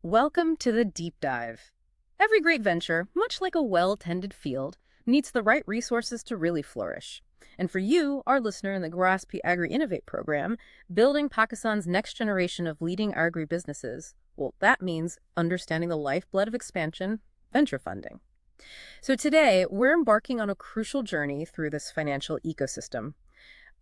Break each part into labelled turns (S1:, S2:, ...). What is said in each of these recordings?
S1: Welcome to the deep dive. Every great venture, much like a well-tended field, needs the right resources to really flourish. And for you, our listener in the GRASP Agri-Innovate program, building Pakistan's next generation of leading agri-businesses, well, that means understanding the lifeblood of expansion, venture funding. So today, we're embarking on a crucial journey through this financial ecosystem,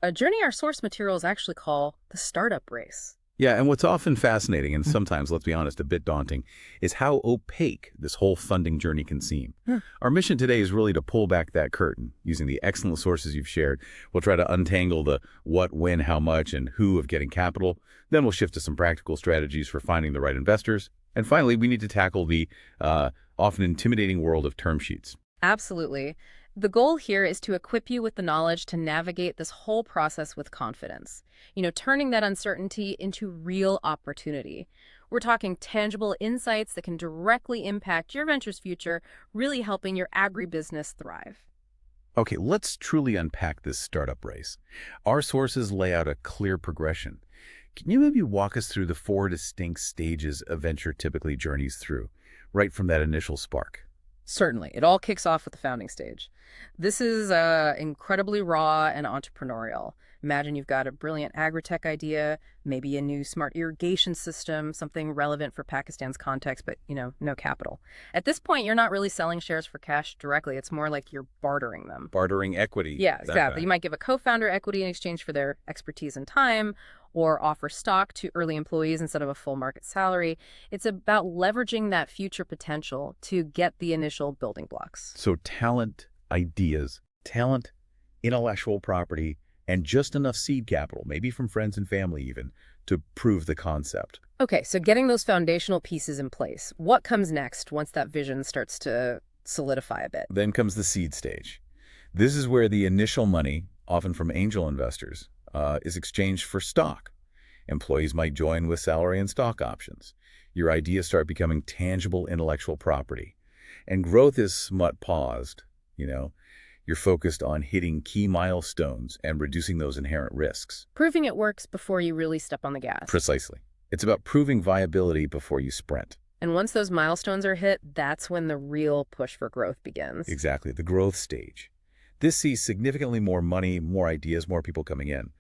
S1: a journey our source materials actually call the startup race.
S2: Yeah, and what's often fascinating, and sometimes, let's be honest, a bit daunting, is how opaque this whole funding journey can seem. Our mission today is really to pull back that curtain. Using the excellent sources you've shared, we'll try to untangle the what, when, how much, and who of getting capital. Then we'll shift to some practical strategies for finding the right investors. And finally, we need to tackle the often intimidating world of term sheets.
S1: Absolutely. The goal here is to equip you with the knowledge to navigate this whole process with confidence, turning that uncertainty into real opportunity. We're talking tangible insights that can directly impact your venture's future, really helping your agribusiness thrive.
S2: Okay, let's truly unpack this startup race. Our sources lay out a clear progression. Can you maybe walk us through the four distinct stages a venture typically journeys through, right from that initial spark?
S1: Certainly. It all kicks off with the founding stage. This is incredibly raw and entrepreneurial. Imagine you've got a brilliant agri-tech idea, maybe a new smart irrigation system, something relevant for Pakistan's context, but, no capital. At this point, you're not really selling shares for cash directly. It's more like you're bartering them.
S2: Bartering equity.
S1: Yeah, exactly. You might give a co-founder equity in exchange for their expertise and time, or offer stock to early employees instead of a full market salary. It's about leveraging that future potential to get the initial building blocks.
S2: So talent, ideas, intellectual property, and just enough seed capital, maybe from friends and family even, to prove the concept.
S1: Okay, so getting those foundational pieces in place, what comes next once that vision starts to solidify a bit?
S2: Then comes the seed stage. This is where the initial money, often from angel investors, is exchanged for stock. Employees might join with salary and stock options. Your ideas start becoming tangible intellectual property. And growth is somewhat paused, You're focused on hitting key milestones and reducing those inherent risks.
S1: Proving it works before you really step on the gas.
S2: Precisely. It's about proving viability before you sprint.
S1: And once those milestones are hit, that's when the real push for growth begins.
S2: Exactly, the growth stage. This sees significantly more money, more ideas, more people coming in.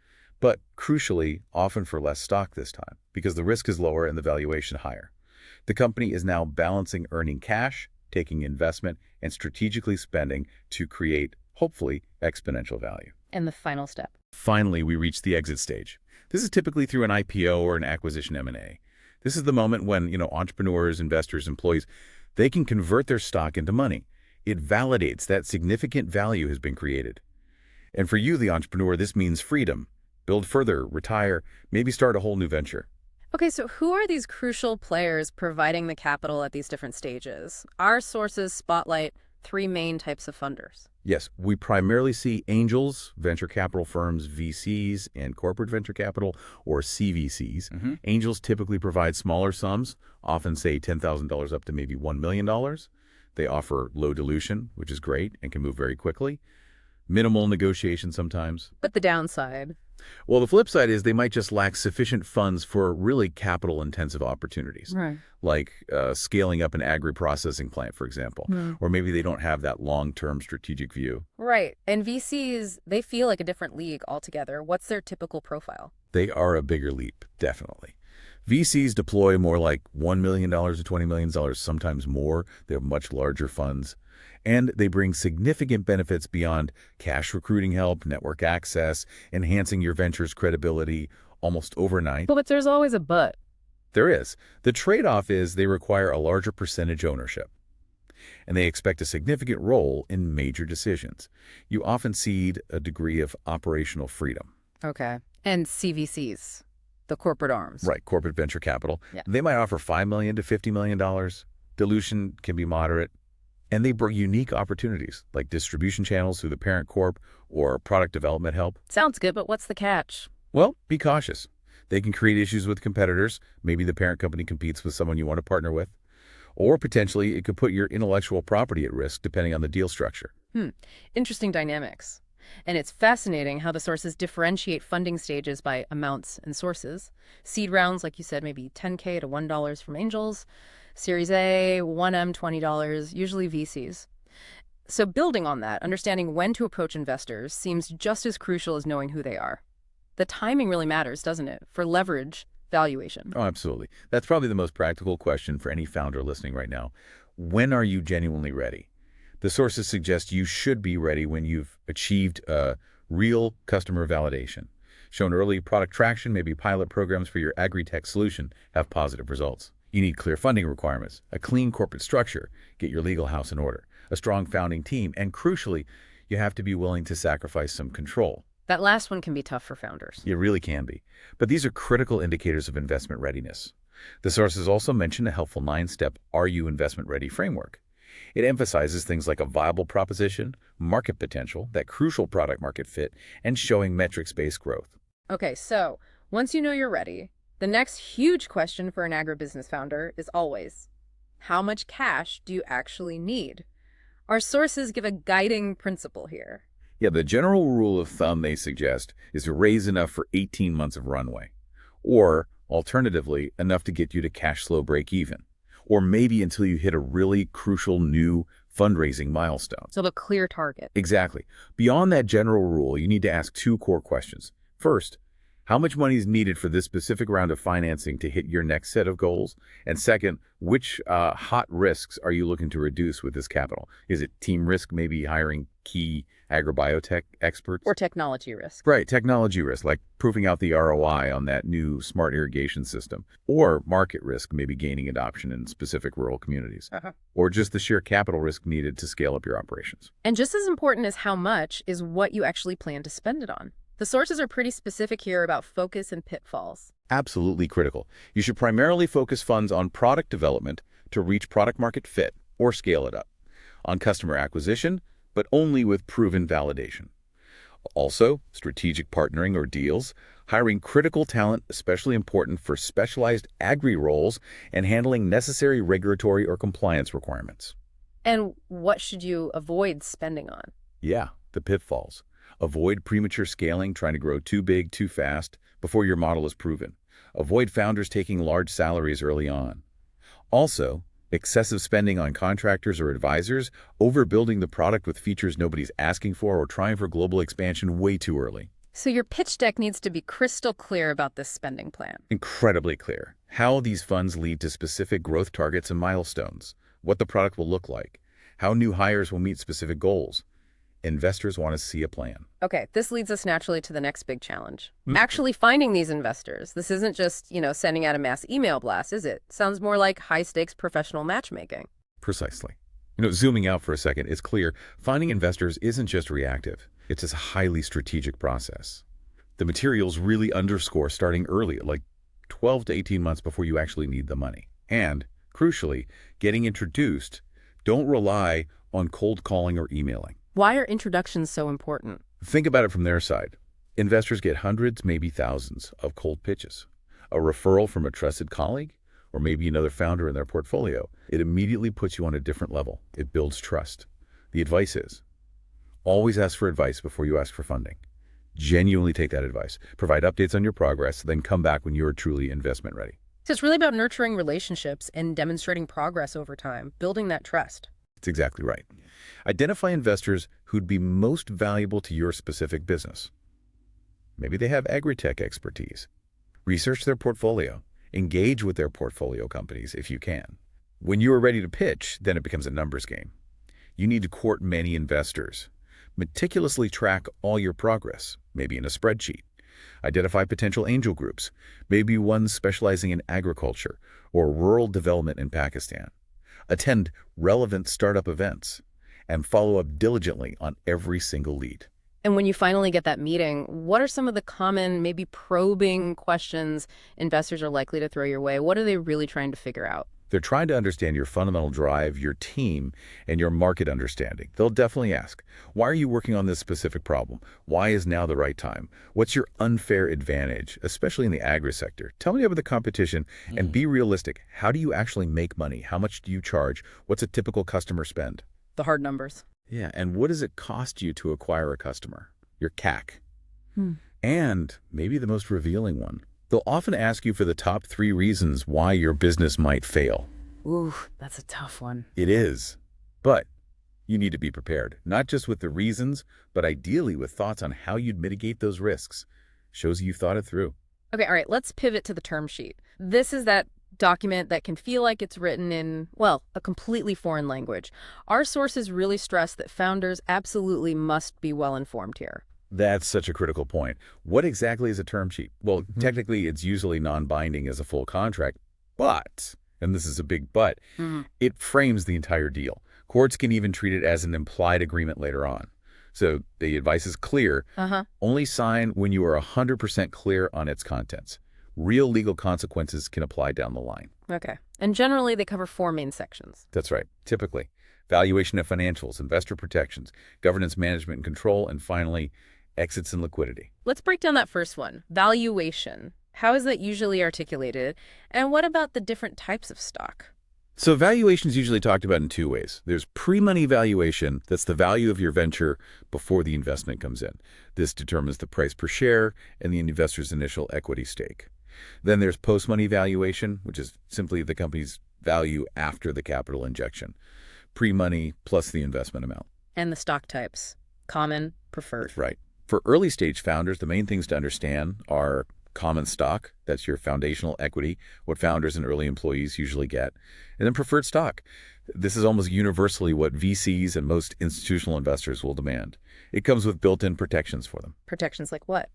S2: But crucially, often for less stock this time, because the risk is lower and the valuation higher. The company is now balancing earning cash, taking investment, and strategically spending to create, hopefully, exponential value.
S1: And the final step.
S2: Finally, we reach the exit stage. This is typically through an IPO or an acquisition M&A. This is the moment when, entrepreneurs, investors, employees, they can convert their stock into money. It validates that significant value has been created. And for you, the entrepreneur, this means freedom. Build further, retire, maybe start a whole new venture.
S1: Okay, so who are these crucial players providing the capital at these different stages? Our sources spotlight three main types of funders.
S2: Yes, we primarily see angels, venture capital firms, VCs, and corporate venture capital, or CVCs. Angels typically provide smaller sums, often say $10,000 up to maybe $1 million. They offer low dilution, which is great and can move very quickly. Minimal negotiation sometimes.
S1: But the downside?
S2: Well, the flip side is they might just lack sufficient funds for really capital-intensive opportunities,
S1: Right.
S2: like scaling up an agri-processing plant, for example. Or maybe they don't have that long-term strategic view.
S1: Right. And VCs, they feel like a different league altogether. What's their typical profile?
S2: They are a bigger leap, definitely. VCs deploy more like $1 million to $20 million, sometimes more. They have much larger funds. And they bring significant benefits beyond cash recruiting help, network access, enhancing your venture's credibility almost overnight.
S1: But there's always a but.
S2: There is. The trade-off is they require a larger percentage ownership. And they expect a significant role in major decisions. You often cede a degree of operational freedom.
S1: Okay. And CVCs, the corporate arms.
S2: Right, corporate venture capital.
S1: Yeah.
S2: They might offer $5 million to $50 million. Dilution can be moderate. And they bring unique opportunities, like distribution channels through the parent corp or product development help.
S1: Sounds good, but what's the catch?
S2: Well, be cautious. They can create issues with competitors. Maybe the parent company competes with someone you want to partner with. Or potentially, it could put your intellectual property at risk, depending on the deal structure.
S1: Interesting dynamics. And it's fascinating how the sources differentiate funding stages by amounts and sources. Seed rounds, like you said, maybe 10K to $1 from angels. Series A, 1M, $20, usually VCs. So building on that, understanding when to approach investors seems just as crucial as knowing who they are. The timing really matters, doesn't it, for leverage valuation?
S2: Oh, absolutely. That's probably the most practical question for any founder listening right now. When are you genuinely ready? The sources suggest you should be ready when you've achieved real customer validation, shown early product traction, maybe pilot programs for your agri-tech solution have positive results. You need clear funding requirements, a clean corporate structure, get your legal house in order, a strong founding team, and crucially, you have to be willing to sacrifice some control.
S1: That last one can be tough for founders.
S2: It really can be. But these are critical indicators of investment readiness. The sources also mention a helpful 9-step Are You Investment Ready framework. It emphasizes things like a viable proposition, market potential, that crucial product market fit, and showing metrics-based growth.
S1: Okay, so once you know you're ready, the next huge question for an agribusiness founder is always, how much cash do you actually need? Our sources give a guiding principle here.
S2: Yeah, the general rule of thumb they suggest is to raise enough for 18 months of runway. Or, alternatively, enough to get you to cash flow break even. Or maybe until you hit a really crucial new fundraising milestone.
S1: So the clear target.
S2: Exactly. Beyond that general rule, you need to ask 2 core questions. First, how much money is needed for this specific round of financing to hit your next set of goals? And second, which hot risks are you looking to reduce with this capital? Is it team risk, maybe hiring key agrobiotech experts?
S1: Or technology risk.
S2: Right, technology risk, like proving out the ROI on that new smart irrigation system. Or market risk, maybe gaining adoption in specific rural communities. Or just the sheer capital risk needed to scale up your operations.
S1: And just as important as how much is what you actually plan to spend it on. The sources are pretty specific here about focus and pitfalls.
S2: Absolutely critical. You should primarily focus funds on product development to reach product market fit or scale it up. On customer acquisition, but only with proven validation. Also, strategic partnering or deals, hiring critical talent, especially important for specialized agri roles, and handling necessary regulatory or compliance requirements.
S1: And what should you avoid spending on?
S2: Yeah, the pitfalls. Avoid premature scaling, trying to grow too big, too fast, before your model is proven. Avoid founders taking large salaries early on. Also, excessive spending on contractors or advisors, overbuilding the product with features nobody's asking for, or trying for global expansion way too early.
S1: So your pitch deck needs to be crystal clear about this spending plan.
S2: Incredibly clear. How these funds lead to specific growth targets and milestones. What the product will look like. How new hires will meet specific goals. Investors want to see a plan.
S1: Okay, this leads us naturally to the next big challenge. Actually finding these investors. This isn't just, sending out a mass email blast, is it? Sounds more like high-stakes professional matchmaking.
S2: Precisely. Zooming out for a second, it's clear finding investors isn't just reactive. It's a highly strategic process. The materials really underscore starting early, like 12 to 18 months before you actually need the money. And, crucially, getting introduced. Don't rely on cold calling or emailing.
S1: Why are introductions so important?
S2: Think about it from their side. Investors get hundreds, maybe thousands, of cold pitches. A referral from a trusted colleague, or maybe another founder in their portfolio. It immediately puts you on a different level. It builds trust. The advice is, always ask for advice before you ask for funding. Genuinely take that advice. Provide updates on your progress, then come back when you're truly investment ready.
S1: So it's really about nurturing relationships and demonstrating progress over time, building that trust.
S2: That's exactly right. Identify investors who'd be most valuable to your specific business. Maybe they have agri-tech expertise. Research their portfolio. Engage with their portfolio companies if you can. When you are ready to pitch, then it becomes a numbers game. You need to court many investors. Meticulously track all your progress, maybe in a spreadsheet. Identify potential angel groups, maybe one specializing in agriculture or rural development in Pakistan. Attend relevant startup events, and follow up diligently on every single lead.
S1: And when you finally get that meeting, what are some of the common, maybe probing questions investors are likely to throw your way? What are they really trying to figure out?
S2: They're trying to understand your fundamental drive, your team, and your market understanding. They'll definitely ask, why are you working on this specific problem? Why is now the right time? What's your unfair advantage, especially in the agri sector? Tell me about the competition and be realistic. How do you actually make money? How much do you charge? What's a typical customer spend?
S1: The hard numbers.
S2: Yeah, and what does it cost you to acquire a customer? Your CAC.
S1: Hmm.
S2: And maybe the most revealing one. They'll often ask you for the top 3 reasons why your business might fail.
S1: Ooh, that's a tough one.
S2: It is. But you need to be prepared, not just with the reasons, but ideally with thoughts on how you'd mitigate those risks. Shows you've thought it through.
S1: Okay, all right, let's pivot to the term sheet. This is that document that can feel like it's written in, well, a completely foreign language. Our sources really stress that founders absolutely must be well informed here.
S2: That's such a critical point. What exactly is a term sheet? Well, technically, it's usually non-binding as a full contract, but, and this is a big but, it frames the entire deal. Courts can even treat it as an implied agreement later on. So the advice is clear. Only sign when you are 100% clear on its contents. Real legal consequences can apply down the line.
S1: Okay. And generally, they cover 4 main sections.
S2: That's right, typically. Valuation of financials, investor protections, governance management and control, and finally, exits and liquidity.
S1: Let's break down that first one. Valuation. How is that usually articulated? And what about the different types of stock?
S2: So valuation is usually talked about in 2 ways. There's pre-money valuation, that's the value of your venture before the investment comes in. This determines the price per share and the investor's initial equity stake. Then there's post-money valuation, which is simply the company's value after the capital injection. Pre-money plus the investment amount.
S1: And the stock types. Common, preferred.
S2: Right. For early stage founders, the main things to understand are common stock, that's your foundational equity, what founders and early employees usually get, and then preferred stock. This is almost universally what VCs and most institutional investors will demand. It comes with built-in protections for them.
S1: Protections like what?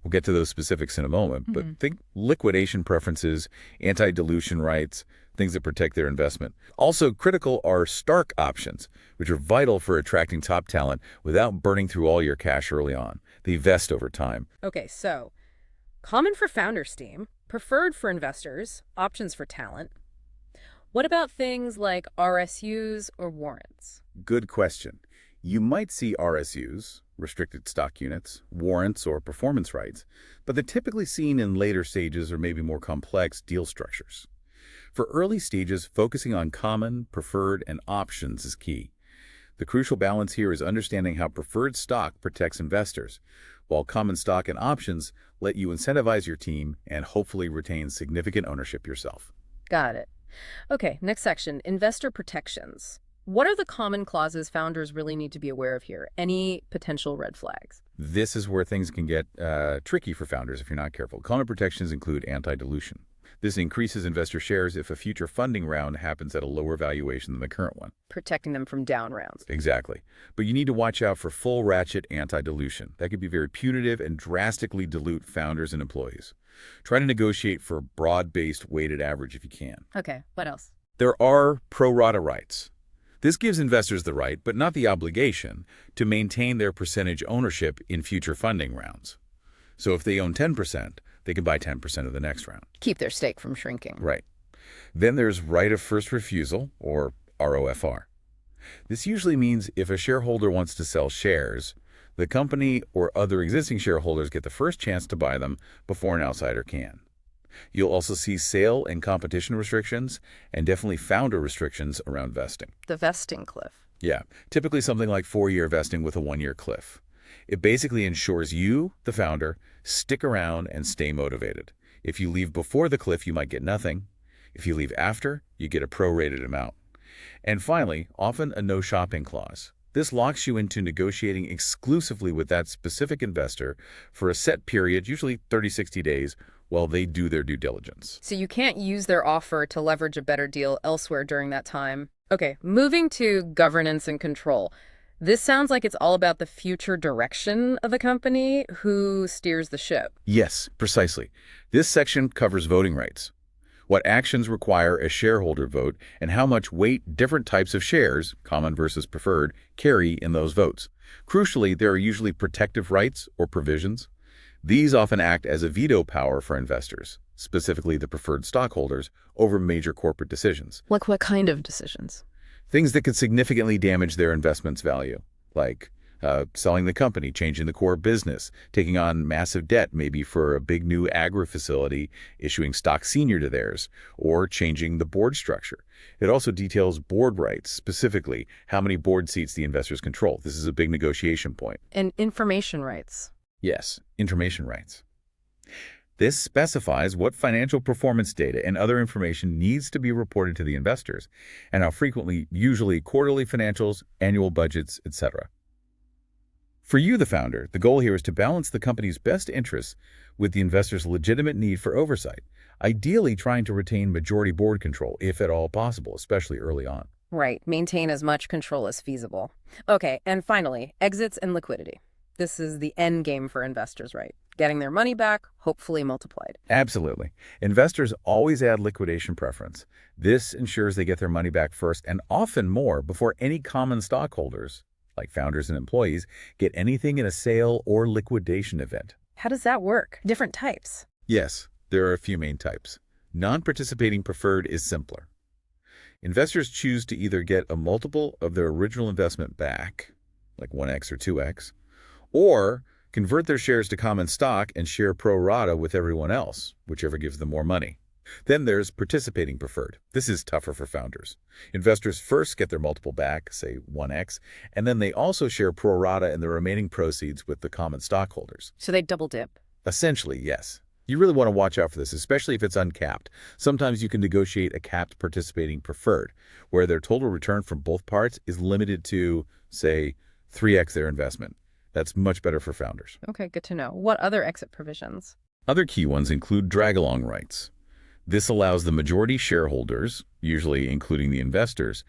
S2: We'll get to those specifics in a moment, but think liquidation preferences, anti-dilution rights, things that protect their investment. Also critical are Stark options, which are vital for attracting top talent without burning through all your cash early on. They vest over time.
S1: Okay, so common for founders team, preferred for investors, options for talent. What about things like RSUs or warrants?
S2: Good question. You might see RSUs, restricted stock units, warrants, or performance rights, but they're typically seen in later stages or maybe more complex deal structures. For early stages, focusing on common, preferred, and options is key. The crucial balance here is understanding how preferred stock protects investors, while common stock and options let you incentivize your team and hopefully retain significant ownership yourself.
S1: Got it. Okay, next section, investor protections. What are the common clauses founders really need to be aware of here? Any potential red flags?
S2: This is where things can get tricky for founders if you're not careful. Common protections include anti-dilution. This increases investor shares if a future funding round happens at a lower valuation than the current one.
S1: Protecting them from down rounds.
S2: Exactly. But you need to watch out for full ratchet anti-dilution. That could be very punitive and drastically dilute founders and employees. Try to negotiate for a broad-based weighted average if you can.
S1: Okay, what else?
S2: There are pro rata rights. This gives investors the right, but not the obligation, to maintain their percentage ownership in future funding rounds. So if they own 10%, they can buy 10% of the next round.
S1: Keep their stake from shrinking.
S2: Right. Then there's right of first refusal, or ROFR. This usually means if a shareholder wants to sell shares, the company or other existing shareholders get the first chance to buy them before an outsider can. You'll also see sale and competition restrictions and definitely founder restrictions around vesting.
S1: The vesting cliff.
S2: Yeah, typically something like 4-year vesting with a 1-year cliff. It basically ensures you, the founder, stick around and stay motivated. If you leave before the cliff, you might get nothing. If you leave after, you get a prorated amount. And finally, often a no shopping clause. This locks you into negotiating exclusively with that specific investor for a set period, usually 30-60 days, while they do their due diligence.
S1: So you can't use their offer to leverage a better deal elsewhere during that time. Okay, moving to governance and control. This sounds like it's all about the future direction of the company, who steers the ship.
S2: Yes, precisely. This section covers voting rights, what actions require a shareholder vote, and how much weight different types of shares, common versus preferred, carry in those votes. Crucially, there are usually protective rights or provisions. These often act as a veto power for investors, specifically the preferred stockholders, over major corporate decisions.
S1: Like what kind of decisions?
S2: Things that could significantly damage their investment's value, like Selling the company, changing the core business, taking on massive debt, maybe for a big new agri facility, issuing stock senior to theirs, or changing the board structure. It also details board rights, specifically how many board seats the investors control. This is a big negotiation point.
S1: And information rights.
S2: Yes, information rights. This specifies what financial performance data and other information needs to be reported to the investors, and how frequently, usually quarterly financials, annual budgets, etc. For you, the founder, the goal here is to balance the company's best interests with the investor's legitimate need for oversight, ideally trying to retain majority board control, if at all possible, especially early on.
S1: Right, maintain as much control as feasible. Okay, and finally, exits and liquidity. This is the end game for investors, right? Getting their money back, hopefully multiplied.
S2: Absolutely. Investors always add liquidation preference. This ensures they get their money back first and often more before any common stockholders, like founders and employees, get anything in a sale or liquidation event.
S1: How does that work? Different types.
S2: Yes, there are a few main types. Non-participating preferred is simpler. Investors choose to either get a multiple of their original investment back, like 1x or 2x, or convert their shares to common stock and share pro rata with everyone else, whichever gives them more money. Then there's participating preferred. This is tougher for founders. Investors first get their multiple back, say 1x, and then they also share pro rata in the remaining proceeds with the common stockholders.
S1: So they double dip.
S2: Essentially, yes. You really want to watch out for this, especially if it's uncapped. Sometimes you can negotiate a capped participating preferred, where their total return from both parts is limited to, say, 3x their investment. That's much better for founders.
S1: Okay, good to know. What other exit provisions?
S2: Other key ones include drag-along rights. This allows the majority shareholders, usually including the investors,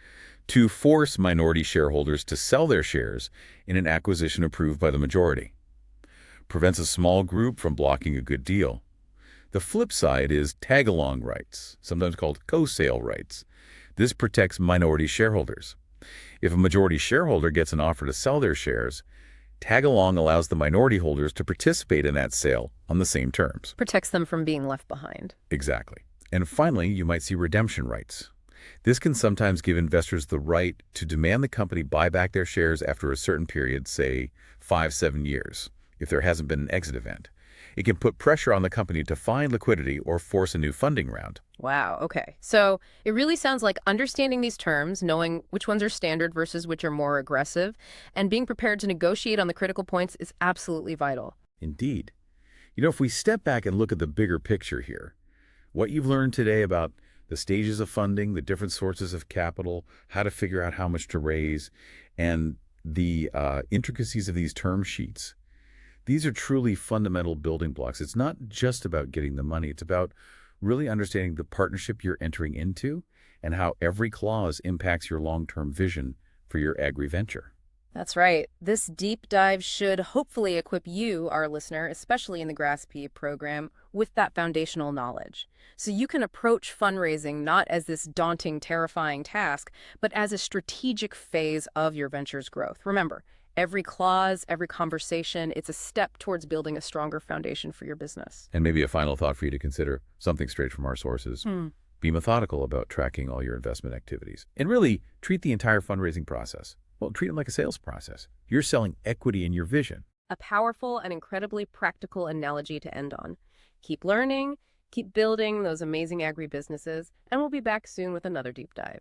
S2: to force minority shareholders to sell their shares in an acquisition approved by the majority. Prevents a small group from blocking a good deal. The flip side is tag-along rights, sometimes called co-sale rights. This protects minority shareholders. If a majority shareholder gets an offer to sell their shares, tag-along allows the minority holders to participate in that sale on the same terms.
S1: Protects them from being left behind.
S2: Exactly. And finally, you might see redemption rights. This can sometimes give investors the right to demand the company buy back their shares after a certain period, say 5-7 years, if there hasn't been an exit event. It can put pressure on the company to find liquidity or force a new funding round.
S1: Wow, okay. So it really sounds like understanding these terms, knowing which ones are standard versus which are more aggressive, and being prepared to negotiate on the critical points is absolutely vital.
S2: Indeed. You know, if we step back and look at the bigger picture here, what you've learned today about the stages of funding, the different sources of capital, how to figure out how much to raise, and the intricacies of these term sheets, these are truly fundamental building blocks. It's not just about getting the money. It's about really understanding the partnership you're entering into and how every clause impacts your long-term vision for your agri-venture.
S1: That's right. This deep dive should hopefully equip you, our listener, especially in the GRASP program, with that foundational knowledge. So you can approach fundraising not as this daunting, terrifying task, but as a strategic phase of your venture's growth. Remember, every clause, every conversation, it's a step towards building a stronger foundation for your business.
S2: And maybe a final thought for you to consider, something straight from our sources. Be methodical about tracking all your investment activities. And really treat the entire fundraising process. Well, treat it like a sales process. You're selling equity in your vision.
S1: A powerful and incredibly practical analogy to end on. Keep learning, keep building those amazing agri-businesses, and we'll be back soon with another deep dive.